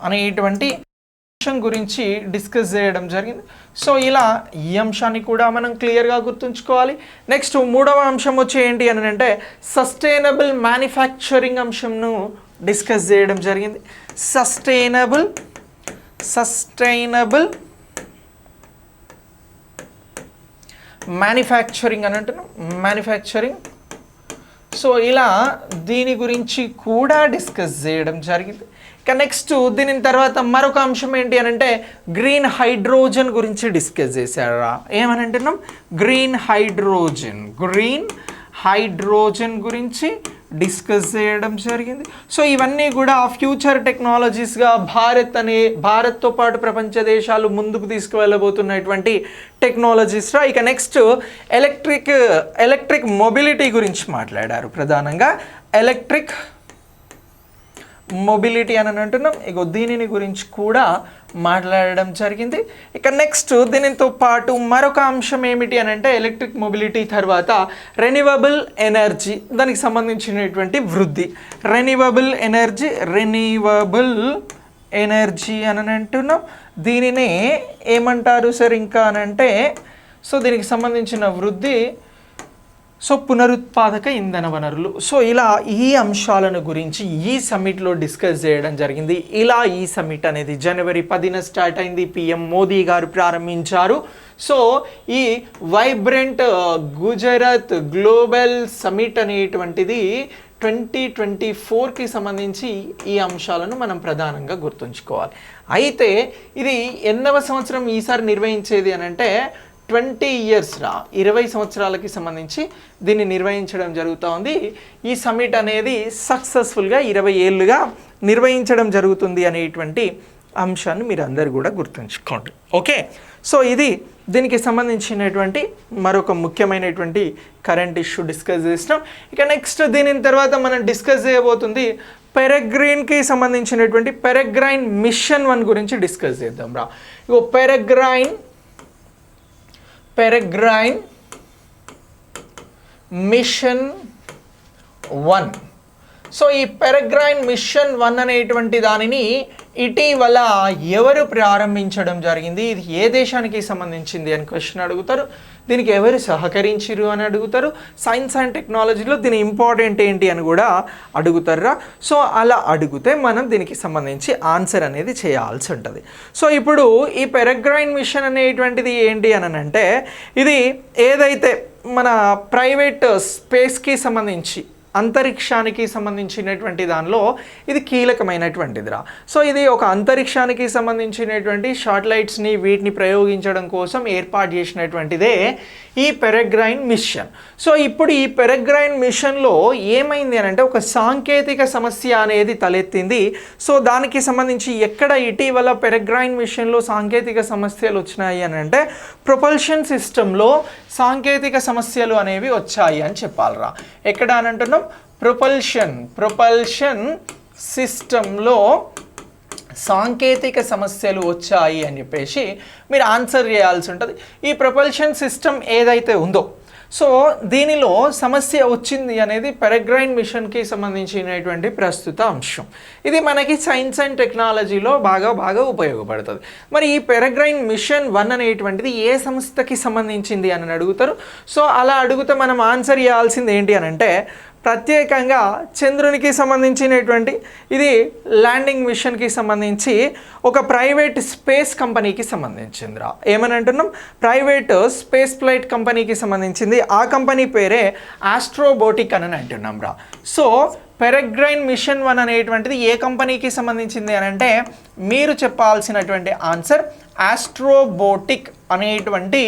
అనేటువంటి అంశం గురించి డిస్కస్ చేయడం జరిగింది. సో ఇలా ఈ అంశాన్ని కూడా మనం క్లియర్గా గుర్తుంచుకోవాలి. నెక్స్ట్ మూడవ అంశం వచ్చి ఏంటి అని అంటే సస్టైనబుల్ మ్యానుఫ్యాక్చరింగ్ అంశంను డిస్కస్ చేయడం జరిగింది. సస్టైనబుల్ మ్యానుఫ్యాక్చరింగ్ అని అంటున్నాం, మ్యానుఫ్యాక్చరింగ్. సో ఇలా దీని గురించి కూడా డిస్కస్ చేయడం జరిగింది. ఇక నెక్స్ట్ దీని తర్వాత మరొక అంశం ఏంటి అని అంటే గ్రీన్ హైడ్రోజన్ గురించి డిస్కస్ చేశారా. ఏమని అంటున్నాం, గ్రీన్ హైడ్రోజన్ గురించి డిస్కస్ చేయడం జరిగింది. సో ఇవన్నీ కూడా ఫ్యూచర్ టెక్నాలజీస్గా భారత్తో పాటు ప్రపంచ దేశాలు ముందుకు తీసుకువెళ్ళబోతున్నటువంటి టెక్నాలజీస్ రా. ఇక నెక్స్ట్ ఎలక్ట్రిక్ మొబిలిటీ గురించి మాట్లాడారు. ప్రధానంగా ఎలక్ట్రిక్ మొబిలిటీ అని అంటున్నాం. ఇగో దీనిని గురించి కూడా మాట్లాడడం జరిగింది. ఇక నెక్స్ట్ దీనితో పాటు మరొక అంశం ఏమిటి అని అంటే ఎలక్ట్రిక్ మొబిలిటీ తర్వాత రెన్యూవబుల్ ఎనర్జీ, దానికి సంబంధించినటువంటి వృద్ధి. రెన్యూవబుల్ ఎనర్జీ అని అంటున్నాం. దీనినే ఏమంటారు సార్ ఇంకా అని అంటే సో దీనికి సంబంధించిన వృద్ధి, సో పునరుత్పాదక ఇంధన వనరులు. సో ఇలా ఈ అంశాలను గురించి ఈ సమ్మిట్లో డిస్కస్ చేయడం జరిగింది. ఇలా ఈ సమ్మిట్ అనేది జనవరి 10న స్టార్ట్ అయింది, పిఎం మోదీ గారు ప్రారంభించారు. సో ఈ వైబ్రెంట్ గుజరాత్ గ్లోబల్ సమ్మిట్ అనేటువంటిది 2024కి సంబంధించి ఈ అంశాలను మనం ప్రధానంగా గుర్తుంచుకోవాలి. అయితే ఇది ఎన్నవ సంవత్సరం ఈసారి నిర్వహించేది అని అంటే 20 years 20 సంవత్సరాలకి సంబంధించి దీన్ని నిర్వహించడం జరుగుతూ ఉంది. ఈ సమ్మిట్ అనేది సక్సెస్ఫుల్గా 20 ఏళ్ళుగా నిర్వహించడం జరుగుతుంది అనేటువంటి అంశాన్ని మీరు అందరు కూడా గుర్తుంచుకోండి. ఓకే, సో ఇది దీనికి సంబంధించినటువంటి మరొక ముఖ్యమైనటువంటి కరెంట్ ఇష్యూ డిస్కస్ చేసినాం. ఇక నెక్స్ట్ దీని తర్వాత మనం డిస్కస్ చేయబోతుంది పెరెగ్రైన్కి సంబంధించినటువంటి పెరెగ్రైన్ మిషన్ 1 గురించి డిస్కస్ చేద్దాం రా. ఇగో పెరెగ్రైన్ మిషన్ 1. సో ఈ పెరెగ్రైన్ మిషన్ 1 అనేటువంటి దానిని ఇటీవల ఎవరు ప్రారంభించడం జరిగింది, ఇది ఏ దేశానికి సంబంధించింది అని క్వశ్చన్ అడుగుతారు. దీనికి ఎవరు సహకరించారు అని అడుగుతారు. సైన్స్ అండ్ టెక్నాలజీలో దీని ఇంపార్టెంట్ ఏంటి అని కూడా అడుగుతారా. సో అలా అడిగితే మనం దీనికి సంబంధించి ఆన్సర్ అనేది చేయాల్సి ఉంటుంది. సో ఇప్పుడు ఈ పెరెగ్రైన్ మిషన్ అనేటువంటిది ఏంటి అని అంటే, ఇది ఏదైతే మన ప్రైవేట్ స్పేస్కి సంబంధించి అంతరిక్షానికి సంబంధించినటువంటి దానిలో ఇది కీలకమైనటువంటిదిరా. సో ఇది ఒక అంతరిక్షానికి సంబంధించినటువంటి శాటిలైట్స్ని వీటిని ప్రయోగించడం కోసం ఏర్పాటు చేసినటువంటిదే ఈ పెరెగ్రైన్ మిషన్. సో ఇప్పుడు ఈ పెరెగ్రైన్ మిషన్లో ఏమైంది అని అంటే ఒక సాంకేతిక సమస్య అనేది తలెత్తింది. సో దానికి సంబంధించి ఎక్కడ ఇటీవల పెరెగ్రైన్ మిషన్లో సాంకేతిక సమస్యలు వచ్చినాయి అని అంటే ప్రొపల్షన్ సిస్టంలో సాంకేతిక సమస్యలు అనేవి వచ్చాయి అని చెప్పాలరా. ఎక్కడ అని అంటున్నాం, ప్రొపల్షన్ సిస్టంలో సాంకేతిక సమస్యలు వచ్చాయి అని చెప్పేసి మీరు ఆన్సర్ చేయాల్సి ఉంటుంది. ఈ ప్రొపల్షన్ సిస్టమ్ ఏదైతే ఉందో సో దీనిలో సమస్య వచ్చింది అనేది పెరెగ్రైన్ మిషన్కి సంబంధించినటువంటి ప్రస్తుత అంశం. ఇది మనకి సైన్స్ అండ్ టెక్నాలజీలో బాగా ఉపయోగపడుతుంది. మరి ఈ పెరెగ్రైన్ మిషన్ 1 అనేటువంటిది ఏ సంస్థకి సంబంధించింది అని అడుగుతారు. సో అలా అడిగితే మనం ఆన్సర్ చేయాల్సింది ఏంటి అని అంటే ప్రత్యేకంగా చంద్రునికి సంబంధించినటువంటి ఇది ల్యాండింగ్ మిషన్కి సంబంధించి ఒక ప్రైవేట్ స్పేస్ కంపెనీకి సంబంధించిందిరా. ఏమని అంటున్నాం, ప్రైవేట్ స్పేస్ ఫ్లైట్ కంపెనీకి సంబంధించింది. ఆ కంపెనీ పేరే ఆస్ట్రోబోటిక్ అని అంటున్నాం రా. సో పెరెగ్రైన్ మిషన్ 1 అనేటువంటిది ఏ కంపెనీకి సంబంధించింది అని అంటే మీరు చెప్పాల్సినటువంటి ఆన్సర్ ఆస్ట్రోబోటిక్ అనేటువంటి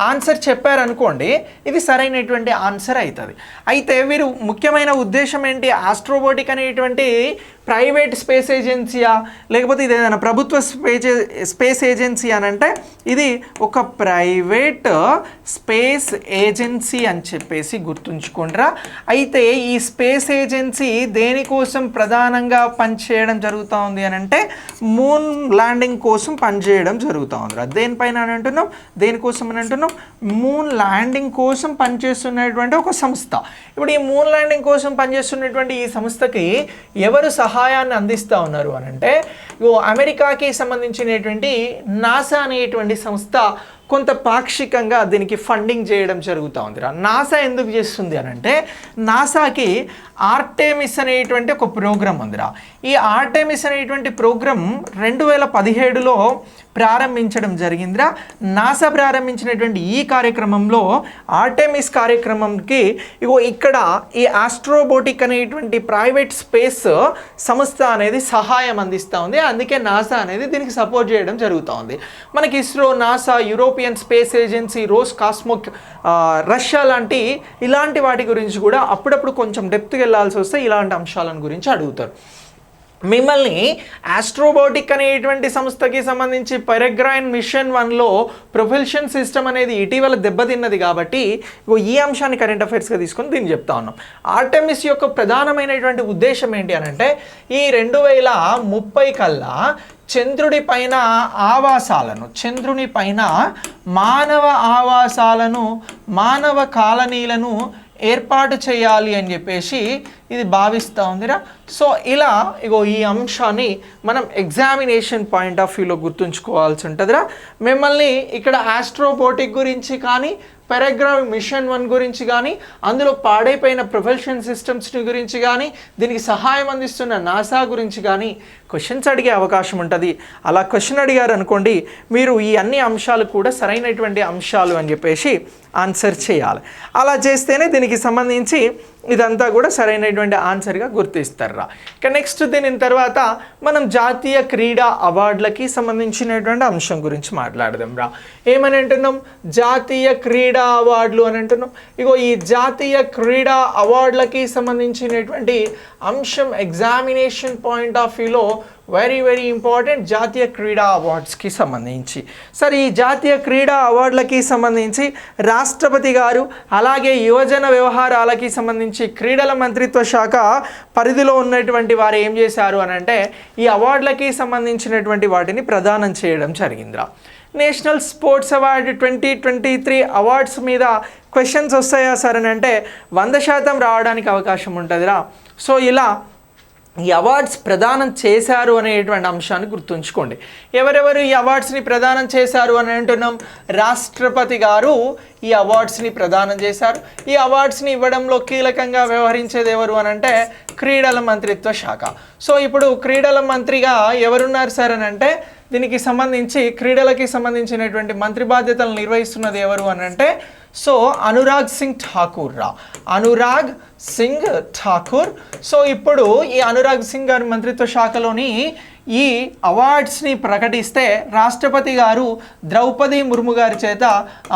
ఆన్సర్ చెప్పారనుకోండి, ఇది సరైనటువంటి ఆన్సర్ అవుతుంది. అయితే వీరు ముఖ్యమైన ఉద్దేశం ఏంటి, ఆస్ట్రోబోటిక్ అనేటువంటి ప్రైవేట్ స్పేస్ ఏజెన్సీయా లేకపోతే ఇది ఏదైనా ప్రభుత్వ స్పేస్ ఏజెన్సీ అని అంటే ఇది ఒక ప్రైవేట్ స్పేస్ ఏజెన్సీ అని చెప్పేసి గుర్తుంచుకుంటారా. అయితే ఈ స్పేస్ ఏజెన్సీ దేనికోసం ప్రధానంగా పనిచేయడం జరుగుతూ ఉంది అని అంటే మూన్ ల్యాండింగ్ కోసం పనిచేయడం జరుగుతూ ఉంది. దేనిపైన అని అంటున్నాం, దేనికోసం అని అంటున్నాం, మూన్ ల్యాండింగ్ కోసం పనిచేస్తున్నటువంటి ఒక సంస్థ. ఇప్పుడు ఈ మూన్ ల్యాండింగ్ కోసం పనిచేస్తున్నటువంటి ఈ సంస్థకి ఎవరు సహాయాన్ని అందిస్తూ ఉన్నారు అని అంటే అమెరికాకి సంబంధించినటువంటి నాసా అనేటువంటి సంస్థ కొంత పాక్షికంగా దీనికి ఫండింగ్ చేయడం జరుగుతూ ఉంది. నాసా ఎందుకు చేస్తుంది అని అంటే నాసాకి ఆర్టెమిస్ అనేటువంటి ఒక ప్రోగ్రామ్ ఉందిరా. ఈ ఆర్టెమిస్ అనేటువంటి ప్రోగ్రామ్ 2017లో ప్రారంభించడం జరిగిందిరా. నాసా ప్రారంభించినటువంటి ఈ కార్యక్రమంలో ఆర్టెమిస్ కార్యక్రమంకి ఇక్కడ ఈ ఆస్ట్రోబోటిక్ అనేటువంటి ప్రైవేట్ స్పేస్ సంస్థ అనేది సహాయం అందిస్తూ ఉంది. అందుకే నాసా అనేది దీనికి సపోర్ట్ చేయడం జరుగుతూ ఉంది. మనకి ISRO, NASA, European Space Agency, Roscosmos, Russia ఇలాంటి వాటి గురించి కూడా అప్పుడప్పుడు కొంచెం డెప్త్కి వెళ్ళాల్సి వస్తే ఇలాంటి అంశాలను గురించి అడుగుతారు. మిమ్మల్ని ఆస్ట్రోబోటిక్ అనేటువంటి సంస్థకి సంబంధించి పెరెగ్రైన్ మిషన్ 1లో ప్రొపల్షన్ సిస్టమ్ అనేది ఇటీవల దెబ్బతిన్నది కాబట్టి ఈ అంశాన్ని కరెంట్ అఫైర్స్గా తీసుకొని దీన్ని చెప్తా ఉన్నాం. ఆర్టెమిస్ యొక్క ప్రధానమైనటువంటి ఉద్దేశం ఏంటి అని అంటే ఈ 2030 కల్లా చంద్రుడి పైన మానవ ఆవాసాలను, మానవ కాలనీలను ఏర్పాటు చేయాలి అని చెప్పేసి ఇది భావిస్తూ ఉందిరా. సో ఇలా ఈ అంశాన్ని మనం ఎగ్జామినేషన్ పాయింట్ ఆఫ్ వ్యూలో గుర్తుంచుకోవాల్సి ఉంటుందిరా. మిమ్మల్ని ఇక్కడ ఆస్ట్రోబోటిక్ గురించి కానీ పెరెగ్రైన్ మిషన్ 1 గురించి కానీ అందులో పాడైపోయిన ప్రొపల్షన్ సిస్టమ్స్ గురించి కానీ దీనికి సహాయం అందిస్తున్న నాసా గురించి కానీ క్వశ్చన్స్ అడిగే అవకాశం ఉంటుంది. అలా క్వశ్చన్ అడిగారు అనుకోండి మీరు ఈ అన్ని అంశాలు కూడా సరైనటువంటి అంశాలు అని చెప్పేసి ఆన్సర్ చేయాలి. అలా చేస్తేనే దీనికి సంబంధించి ఇదంతా కూడా సరైనటువంటి ఆన్సర్గా గుర్తిస్తారా. ఇక నెక్స్ట్ దీని తర్వాత మనం జాతీయ క్రీడా అవార్డులకి సంబంధించినటువంటి అంశం గురించి మాట్లాడదాం రా. ఏమని అంటున్నాం? జాతీయ క్రీడా అవార్డులు అని అంటున్నాం. ఇగో ఈ జాతీయ క్రీడా అవార్డులకి సంబంధించినటువంటి అంశం ఎగ్జామినేషన్ పాయింట్ ఆఫ్ వ్యూలో వెరీ వెరీ ఇంపార్టెంట్. జాతీయ క్రీడా అవార్డ్స్కి సంబంధించి సరే ఈ జాతీయ క్రీడా అవార్డులకి సంబంధించి రాష్ట్రపతి గారు అలాగే యువజన వ్యవహారాలకి సంబంధించి క్రీడల మంత్రిత్వ శాఖ పరిధిలో ఉన్నటువంటి వారు ఏం చేశారు అని అంటే ఈ అవార్డులకి సంబంధించినటువంటి వాటిని ప్రదానం చేయడం జరిగిందిరా. నేషనల్ స్పోర్ట్స్ అవార్డు 2023 అవార్డ్స్ మీద క్వశ్చన్స్ వస్తాయా సార్ అని అంటే 100% రావడానికి అవకాశం ఉంటుందిరా. సో ఇలా ఈ అవార్డ్స్ ప్రదానం చేశారు అనేటువంటి అంశాన్ని గుర్తుంచుకోండి. ఎవరెవరు ఈ అవార్డ్స్ని ప్రదానం చేశారు అని అంటున్నాం? రాష్ట్రపతి గారు ఈ అవార్డ్స్ని ప్రదానం చేశారు. ఈ అవార్డ్స్ని ఇవ్వడంలో కీలకంగా వ్యవహరించేది ఎవరు అని అంటే క్రీడల మంత్రిత్వ శాఖ. సో ఇప్పుడు క్రీడల మంత్రిగా ఎవరున్నారు సార్ అని అంటే దీనికి సంబంధించి క్రీడలకి సంబంధించినటువంటి మంత్రి బాధ్యతలు నిర్వహిస్తున్నది ఎవరు అని అంటే సో అనురాగ్ సింగ్ ఠాకూర్ రా. అనురాగ్ సింగ్ ఠాకూర్. సో ఇప్పుడు ఈ అనురాగ్ సింగ్ గారి మంత్రిత్వ శాఖలోని ఈ అవార్డ్స్ని ప్రకటిస్తే రాష్ట్రపతి గారు ద్రౌపది ముర్ము గారి చేత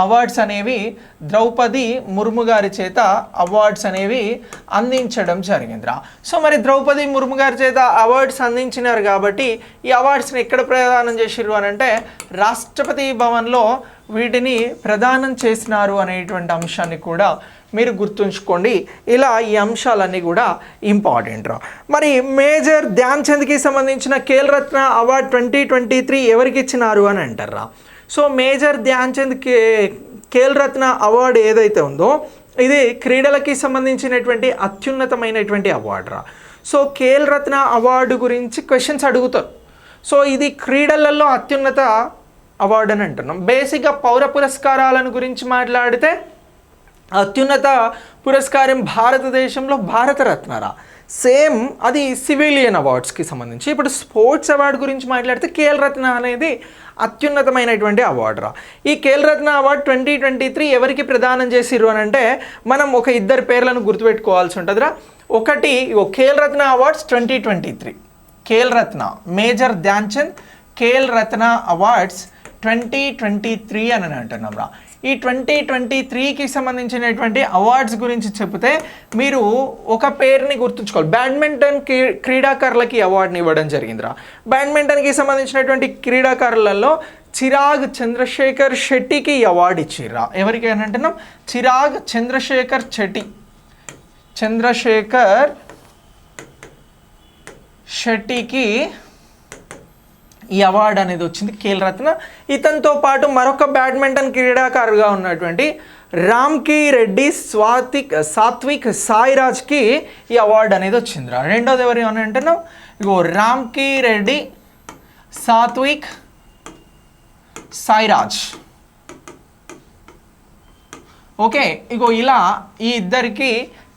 అవార్డ్స్ అనేవి అందించడం జరిగిందిరా. సో మరి ద్రౌపది ముర్ము గారి చేత అవార్డ్స్ అందించినారు కాబట్టి ఈ అవార్డ్స్ని ఎక్కడ ప్రదానం చేసిర్రు అని అంటే రాష్ట్రపతి భవన్లో వీటిని ప్రదానం చేసినారు అనేటువంటి అంశాన్ని కూడా మీరు గుర్తుంచుకోండి. ఇలా ఈ అంశాలన్నీ కూడా ఇంపార్టెంట్ రా. మరి మేజర్ ధ్యాన్ చంద్కి సంబంధించిన ఖేల్ రత్న అవార్డ్ 2023 ఎవరికి ఇచ్చినారు అని అంటారా. So major Dhyan Chand Khel Ratna award ఏదైతే ఉందో ఇది క్రీడలకి సంబంధించినటువంటి అత్యున్నతమైనటువంటి అవార్డు రా. సో ఖేల్ రత్న అవార్డు గురించి క్వశ్చన్స్ అడుగుతారు. సో ఇది క్రీడలలో అత్యున్నత అవార్డు అని అంటున్నాం. బేసిక్గా పౌర పురస్కారాలను గురించి మాట్లాడితే అత్యున్నత పురస్కారం భారతదేశంలో భారతరత్నరా. సేమ్ అది సివిలియన్ అవార్డ్స్కి సంబంధించి. ఇప్పుడు స్పోర్ట్స్ అవార్డు గురించి మాట్లాడితే ఖేల్ రత్న అనేది అత్యున్నతమైనటువంటి అవార్డు రా. ఈ ఖేల్ రత్న అవార్డు 2023 ఎవరికి ప్రదానం చేసిర్రు అని అంటే మనం ఒక ఇద్దరు పేర్లను గుర్తుపెట్టుకోవాల్సి ఉంటుందిరా. ఒకటి Khel Ratna awards 2023 Khel Ratna major Dhyan Chand Khel Ratna awards 2023 అని అంటున్నాం రా. ఈ 2023కి సంబంధించినటువంటి అవార్డ్స్ గురించి చెప్తే మీరు ఒక పేరుని గుర్తుంచుకోవాలి. బ్యాడ్మింటన్ క్రీడాకారులకి అవార్డుని ఇవ్వడం జరిగిందిరా. బ్యాడ్మింటన్కి సంబంధించినటువంటి క్రీడాకారులలో చిరాగ్ చంద్రశేఖర్ శెట్టికి అవార్డు ఇచ్చిర్రా. ఎవరికి అని అంటున్నాం? చిరాగ్ చంద్రశేఖర్ శెట్టికి ఈ అవార్డు అనేది వచ్చింది ఖేల్ రత్న. ఇతనితో పాటు మరొక బ్యాడ్మింటన్ క్రీడాకారుగా ఉన్నటువంటి రామ్కి రెడ్డి సాత్విక్ సాయిరాజ్కి ఈ అవార్డు అనేది వచ్చిందిరా. రెండోది ఎవరు అని అంటున్నాం? రామ్కి రెడ్డి సాత్విక్ సాయిరాజ్. ఓకే, ఇలా ఈ ఇద్దరికి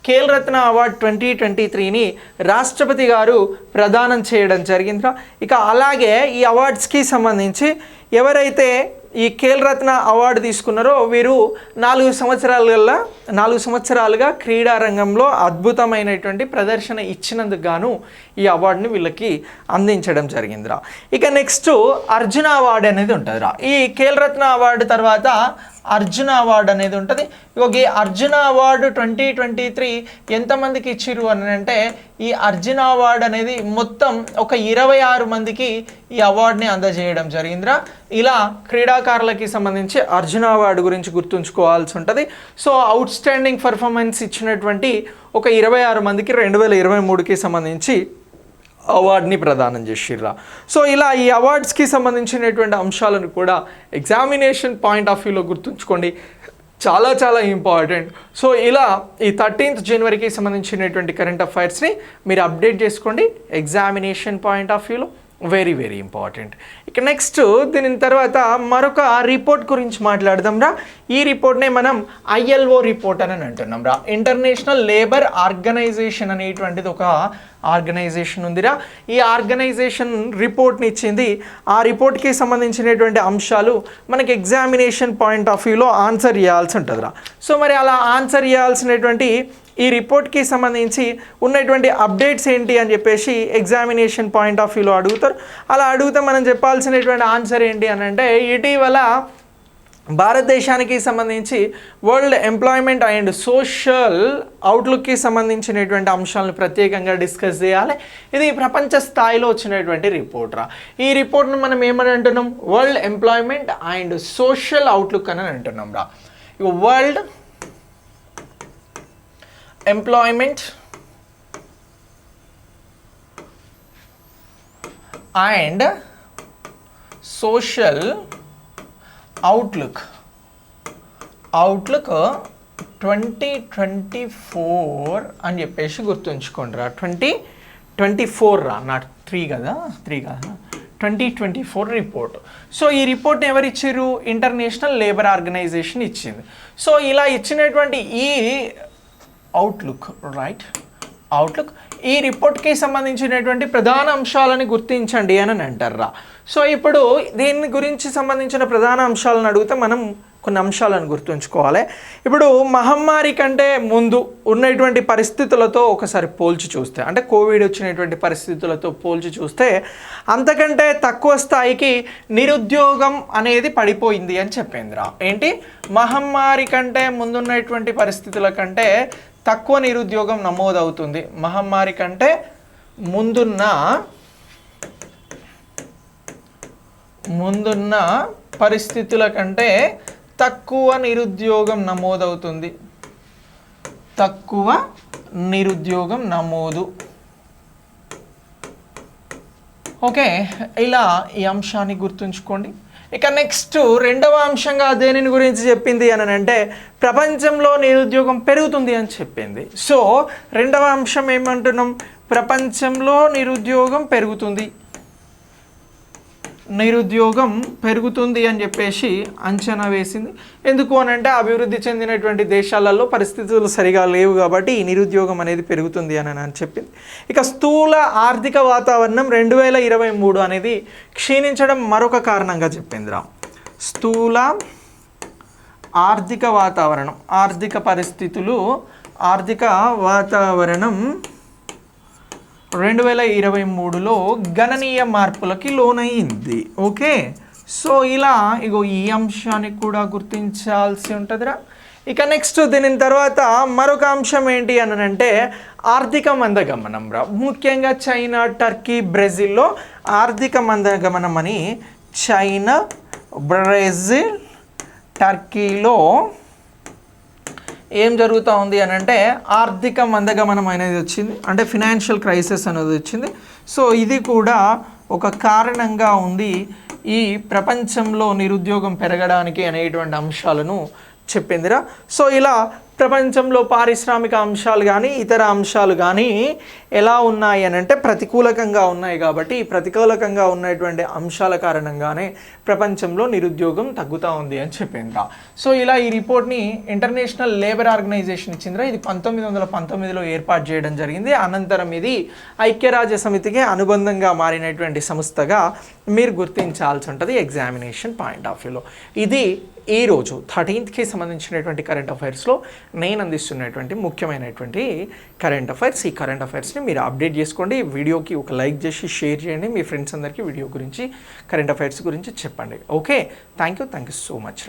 ఖేల్ రత్న అవార్డు 2023ని రాష్ట్రపతి గారు ప్రదానం చేయడం జరిగిందిరా. ఇక అలాగే ఈ అవార్డ్స్కి సంబంధించి ఎవరైతే ఈ ఖేల్ రత్న అవార్డు తీసుకున్నారో వీరు 4 సంవత్సరాలుగా క్రీడా రంగంలో అద్భుతమైనటువంటి ప్రదర్శన ఇచ్చినందుకు గాను ఈ అవార్డుని వీళ్ళకి అందించడం జరిగిందిరా. ఇక నెక్స్ట్ అర్జున అవార్డు అనేది ఉంటుందిరా. ఈ ఖేల్ రత్న అవార్డు తర్వాత అర్జున అవార్డు అనేది ఉంటుంది. ఈ అర్జున అవార్డు 2023 ఎంతమందికి ఇచ్చిర్రు అని అంటే ఈ అర్జున అవార్డు అనేది మొత్తం ఒక 26 మందికి ఈ అవార్డుని అందజేయడం జరిగిందిరా. ఇలా క్రీడాకారులకి సంబంధించి అర్జున అవార్డు గురించి గుర్తుంచుకోవాల్సి ఉంటుంది. సో అవుట్ స్టాండింగ్ పర్ఫార్మెన్స్ ఇచ్చినటువంటి ఒక 26 మందికి 2023కి సంబంధించి అవార్డుని ప్రదానం చేసిర్రా. సో ఇలా ఈ అవార్డ్స్కి సంబంధించినటువంటి అంశాలను కూడా ఎగ్జామినేషన్ పాయింట్ ఆఫ్ వ్యూలో గుర్తుంచుకోండి, చాలా చాలా ఇంపార్టెంట్. సో ఇలా ఈ 13th జనవరికి సంబంధించినటువంటి కరెంట్ అఫైర్స్ని మీరు అప్డేట్ చేసుకోండి ఎగ్జామినేషన్ పాయింట్ ఆఫ్ వ్యూలో. Very very important. ఇక నెక్స్ట్ దీని తర్వాత మరొక రిపోర్ట్ గురించి మాట్లాడదాం రా. ఈ రిపోర్ట్నే మనం ILO రిపోర్ట్ అని అంటున్నాం రా. ఇంటర్నేషనల్ లేబర్ ఆర్గనైజేషన్ అనేటువంటిది ఒక ఆర్గనైజేషన్ ఉందిరా. ఈ ఆర్గనైజేషన్ రిపోర్ట్ని ఇచ్చింది. ఆ రిపోర్ట్కి సంబంధించినటువంటి అంశాలు మనకి ఎగ్జామినేషన్ పాయింట్ ఆఫ్ వ్యూలో ఆన్సర్ చేయాల్సి ఉంటుందిరా. సో మరి అలా ఆన్సర్ చేయాల్సినటువంటి ఈ రిపోర్ట్కి సంబంధించి ఉన్నటువంటి అప్డేట్స్ ఏంటి అని చెప్పేసి ఎగ్జామినేషన్ పాయింట్ ఆఫ్ వ్యూలో అడుగుతారు. అలా అడిగితే మనం చెప్పాల్సినటువంటి ఆన్సర్ ఏంటి అని అంటే, ఇటీవల భారతదేశానికి సంబంధించి వరల్డ్ ఎంప్లాయ్మెంట్ అండ్ సోషల్ అవుట్లుక్కి సంబంధించినటువంటి అంశాలను ప్రత్యేకంగా డిస్కస్ చేయాలి. ఇది ప్రపంచ స్థాయిలో వచ్చినటువంటి రిపోర్ట్ రా. ఈ రిపోర్ట్ను మనం ఏమని అంటున్నాం? World employment and social outlook అని అంటున్నాం రా. World employment and social outlook 2024 అని చెప్పేసి గుర్తుంచుకోండి రా. 2024 రా, నాట్ 3 కదా, 2024 రిపోర్ట్. సో ఈ రిపోర్ట్ని ఎవరు ఇచ్చారు? ఇంటర్నేషనల్ లేబర్ ఆర్గనైజేషన్ ఇచ్చింది. సో ఇలా ఇచ్చినటువంటి ఈ అవుట్లుక్ ఈ రిపోర్ట్కి సంబంధించినటువంటి ప్రధాన అంశాలని గుర్తించండి అని అంటారా. సో ఇప్పుడు దీని గురించి సంబంధించిన ప్రధాన అంశాలను అడిగితే మనం కొన్ని అంశాలను గుర్తుంచుకోవాలి. ఇప్పుడు మహమ్మారి కంటే ముందు ఉన్నటువంటి పరిస్థితులతో ఒకసారి పోల్చి చూస్తే, అంటే కోవిడ్ వచ్చినటువంటి పరిస్థితులతో పోల్చి చూస్తే అంతకంటే తక్కువ స్థాయికి నిరుద్యోగం అనేది పడిపోయింది అని చెప్పిందిరా. ఏంటి? మహమ్మారి కంటే ముందున్నటువంటి పరిస్థితుల కంటే తక్కువ నిరుద్యోగం నమోదవుతుంది. మహమ్మారి కంటే ముందున్న పరిస్థితుల కంటే తక్కువ నిరుద్యోగం నమోదవుతుంది. తక్కువ నిరుద్యోగం నమోదు. ఓకే, ఇలా ఈ అంశాన్ని గుర్తుంచుకోండి. ఇక నెక్స్ట్ రెండవ అంశంగా దేనిని గురించి చెప్పింది అని అంటే, ప్రపంచంలో నిరుద్యోగం పెరుగుతుంది అని చెప్పింది. సో రెండవ అంశం ఏమంటున్నాం? ప్రపంచంలో నిరుద్యోగం పెరుగుతుంది అని చెప్పేసి అంచనా వేసింది. ఎందుకు అని అంటే, అభివృద్ధి చెందినటువంటి దేశాలలో పరిస్థితులు సరిగా లేవు కాబట్టి ఈ నిరుద్యోగం అనేది పెరుగుతుంది అని చెప్పింది. ఇక స్థూల ఆర్థిక వాతావరణం 2023 అనేది క్షీణించడం మరొక కారణంగా చెప్పింది రా. స్థూల ఆర్థిక వాతావరణం, ఆర్థిక పరిస్థితులు, ఆర్థిక వాతావరణం 2023లో గణనీయ మార్పులకి లోనయ్యింది. ఓకే, సో ఇలా ఈ అంశాన్ని కూడా గుర్తించాల్సి ఉంటుందిరా. ఇక నెక్స్ట్ దీని తర్వాత మరొక అంశం ఏంటి అని అంటే, ఆర్థిక మందగమనం రా. ముఖ్యంగా చైనా, టర్కీ, బ్రెజిల్లో ఆర్థిక మందగమనం అని, చైనా, బ్రెజిల్, టర్కీలో ఏం జరుగుతూ ఉంది అని అంటే ఆర్థిక మందగమనం అనేది వచ్చింది, అంటే ఫినాన్షియల్ క్రైసిస్ అనేది వచ్చింది. సో ఇది కూడా ఒక కారణంగా ఉంది ఈ ప్రపంచంలో నిరుద్యోగం పెరగడానికి అనేటువంటి అంశాలను చెప్పిందిరా. సో ఇలా ప్రపంచంలో పారిశ్రామిక అంశాలు కానీ ఇతర అంశాలు కానీ ఎలా ఉన్నాయి అని అంటే ప్రతికూలకంగా ఉన్నాయి. కాబట్టి ఈ ప్రతికూలకంగా ఉన్నటువంటి అంశాల కారణంగానే ప్రపంచంలో నిరుద్యోగం తగ్గుతూ ఉంది అని చెప్పిందిరా. సో ఇలా ఈ రిపోర్ట్ని ఇంటర్నేషనల్ లేబర్ ఆర్గనైజేషన్ ఇచ్చిందిరా. ఇది 1919లో ఏర్పాటు చేయడం జరిగింది. అనంతరం ఇది ఐక్యరాజ్య సమితికి అనుబంధంగా మారినటువంటి సంస్థగా మీరు గుర్తించాల్సి ఉంటుంది ఎగ్జామినేషన్ పాయింట్ ఆఫ్ వ్యూలో. ఇది ఈరోజు 13కి సంబంధించినటువంటి కరెంట్ అఫైర్స్లో నేను అందిస్తున్నటువంటి ముఖ్యమైనటువంటి కరెంట్ అఫైర్స్. ఈ కరెంట్ అఫైర్స్ని మీరు అప్డేట్ చేసుకోండి. వీడియోకి ఒక లైక్ చేసి షేర్ చేయండి. మీ ఫ్రెండ్స్ అందరికీ వీడియో గురించి, కరెంట్ అఫైర్స్ గురించి చెప్పండి. Okay, thank you so much.